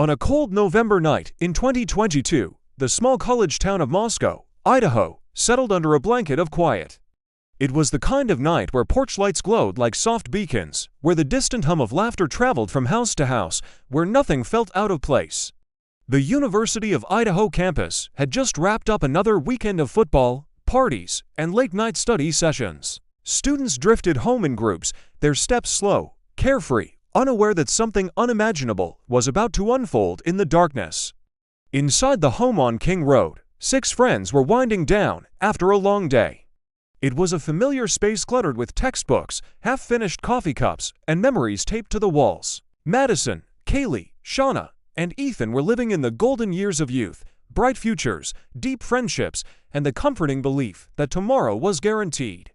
On a cold November night in 2022, the small college town of Moscow, Idaho, settled under a blanket of quiet. It was the kind of night where porch lights glowed like soft beacons, where the distant hum of laughter traveled from house to house, where nothing felt out of place. The University of Idaho campus had just wrapped up another weekend of football, parties, and late-night study sessions. Students drifted home in groups, their steps slow, carefree, unaware that something unimaginable was about to unfold in the darkness. Inside the home on King Road, 6 friends were winding down after a long day. It was a familiar space cluttered with textbooks, half-finished coffee cups, and memories taped to the walls. Madison, Kaylee, Xana, and Ethan were living in the golden years of youth, bright futures, deep friendships, and the comforting belief that tomorrow was guaranteed.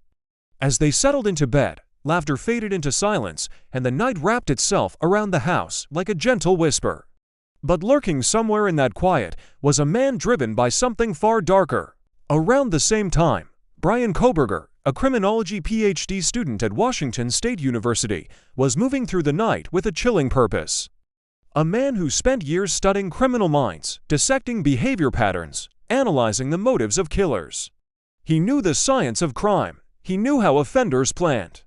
As they settled into bed, laughter faded into silence, and the night wrapped itself around the house like a gentle whisper. But lurking somewhere in that quiet was a man driven by something far darker. Around the same time, Bryan Kohberger, a criminology PhD student at Washington State University, was moving through the night with a chilling purpose. A man who spent years studying criminal minds, dissecting behavior patterns, analyzing the motives of killers. He knew the science of crime. He knew how offenders planned.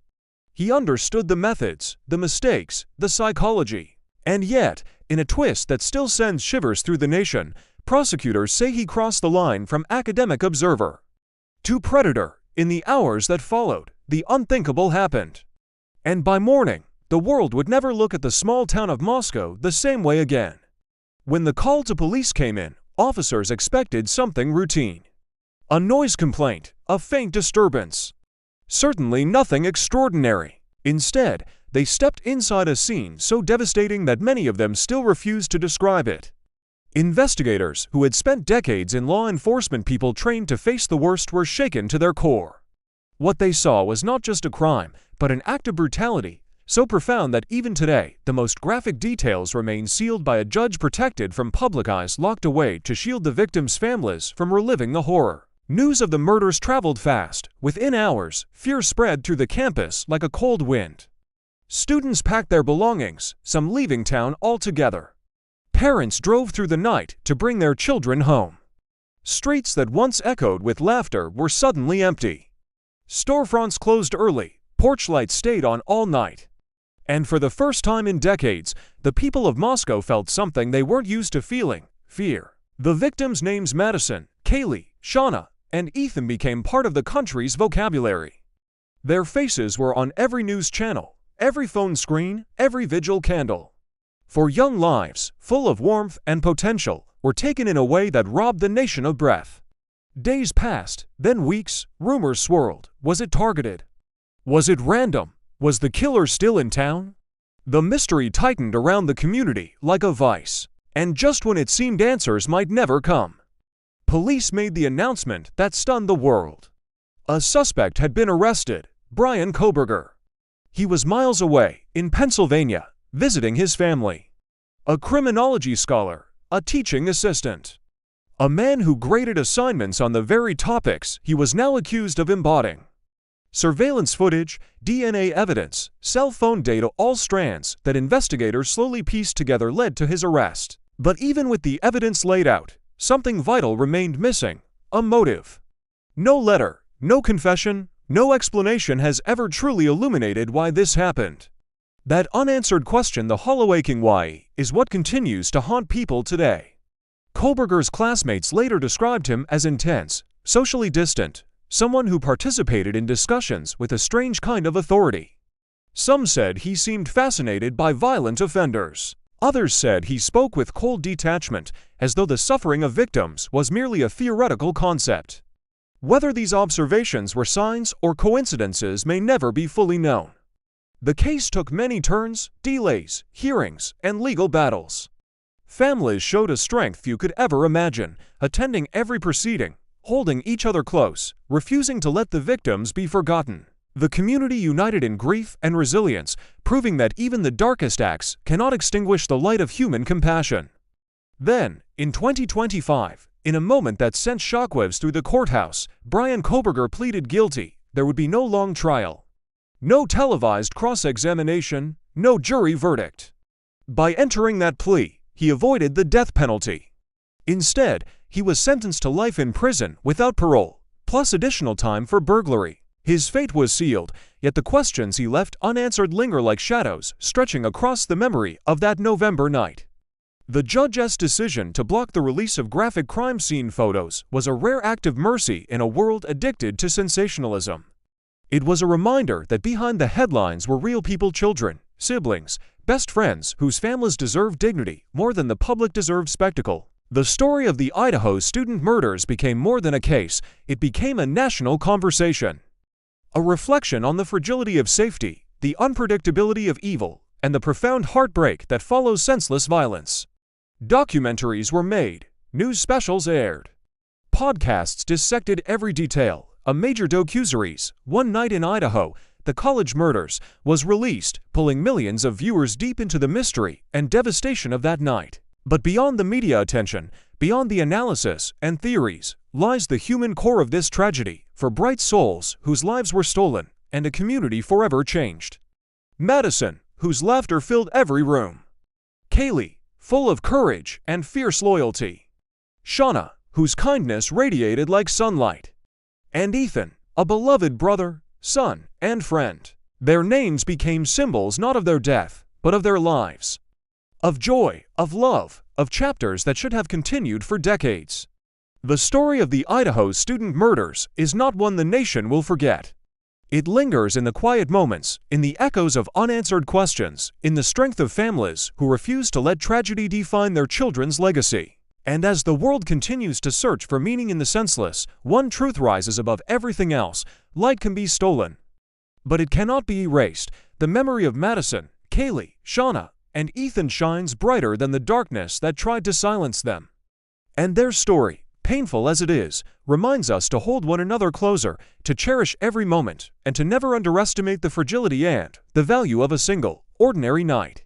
He understood the methods, the mistakes, the psychology. And yet, in a twist that still sends shivers through the nation, prosecutors say he crossed the line from academic observer to predator. In the hours that followed, the unthinkable happened. And by morning, the world would never look at the small town of Moscow the same way again. When the call to police came in, officers expected something routine. A noise complaint, a faint disturbance. Certainly nothing extraordinary. Instead, they stepped inside a scene so devastating that many of them still refuse to describe it. Investigators who had spent decades in law enforcement, people trained to face the worst, were shaken to their core. What they saw was not just a crime, but an act of brutality, so profound that even today, the most graphic details remain sealed by a judge, protected from public eyes, locked away to shield the victims' families from reliving the horror. News of the murders traveled fast. Within hours, fear spread through the campus like a cold wind. Students packed their belongings, some leaving town altogether. Parents drove through the night to bring their children home. Streets that once echoed with laughter were suddenly empty. Storefronts closed early, porch lights stayed on all night. And for the first time in decades, the people of Moscow felt something they weren't used to feeling: fear. The victims' names, Madison, Kaylee, Xana, and Ethan, became part of the country's vocabulary. Their faces were on every news channel, every phone screen, every vigil candle. For young lives, full of warmth and potential, were taken in a way that robbed the nation of breath. Days passed, then weeks. Rumors swirled. Was it targeted? Was it random? Was the killer still in town? The mystery tightened around the community like a vice. And just when it seemed answers might never come, police made the announcement that stunned the world. A suspect had been arrested: Bryan Kohberger. He was miles away, in Pennsylvania, visiting his family. A criminology scholar, a teaching assistant. A man who graded assignments on the very topics he was now accused of embodying. Surveillance footage, DNA evidence, cell phone data, all strands that investigators slowly pieced together led to his arrest. But even with the evidence laid out, something vital remained missing: a motive. No letter, no confession, no explanation has ever truly illuminated why this happened. That unanswered question, the hollow aching why, is what continues to haunt people today. Kohberger's classmates later described him as intense, socially distant, someone who participated in discussions with a strange kind of authority. Some said he seemed fascinated by violent offenders. Others said he spoke with cold detachment, as though the suffering of victims was merely a theoretical concept. Whether these observations were signs or coincidences may never be fully known. The case took many turns, delays, hearings, and legal battles. Families showed a strength few could ever imagine, attending every proceeding, holding each other close, refusing to let the victims be forgotten. The community united in grief and resilience, proving that even the darkest acts cannot extinguish the light of human compassion. Then, in 2025, in a moment that sent shockwaves through the courthouse, Bryan Kohberger pleaded guilty. There would be no long trial. No televised cross-examination, no jury verdict. By entering that plea, he avoided the death penalty. Instead, he was sentenced to life in prison without parole, plus additional time for burglary. His fate was sealed, yet the questions he left unanswered linger like shadows stretching across the memory of that November night. The judge's decision to block the release of graphic crime scene photos was a rare act of mercy in a world addicted to sensationalism. It was a reminder that behind the headlines were real people, children, siblings, best friends whose families deserve dignity more than the public deserved spectacle. The story of the Idaho student murders became more than a case, it became a national conversation. A reflection on the fragility of safety, the unpredictability of evil, and the profound heartbreak that follows senseless violence. Documentaries were made, news specials aired. Podcasts dissected every detail. A major docuseries, One Night in Idaho, The College Murders, was released, pulling millions of viewers deep into the mystery and devastation of that night. But beyond the media attention, beyond the analysis and theories, lies the human core of this tragedy, for bright souls whose lives were stolen, and a community forever changed. Madison, whose laughter filled every room. Kaylee, full of courage and fierce loyalty. Xana, whose kindness radiated like sunlight. And Ethan, a beloved brother, son, and friend. Their names became symbols not of their death, but of their lives. Of joy, of love, of chapters that should have continued for decades. The story of the Idaho student murders is not one the nation will forget. It lingers in the quiet moments, in the echoes of unanswered questions, in the strength of families who refuse to let tragedy define their children's legacy. And as the world continues to search for meaning in the senseless, one truth rises above everything else: light can be stolen, but it cannot be erased. The memory of Madison, Kaylee, Xana, and Ethan shines brighter than the darkness that tried to silence them. And their story, painful as it is, reminds us to hold one another closer, to cherish every moment, and to never underestimate the fragility and the value of a single, ordinary night.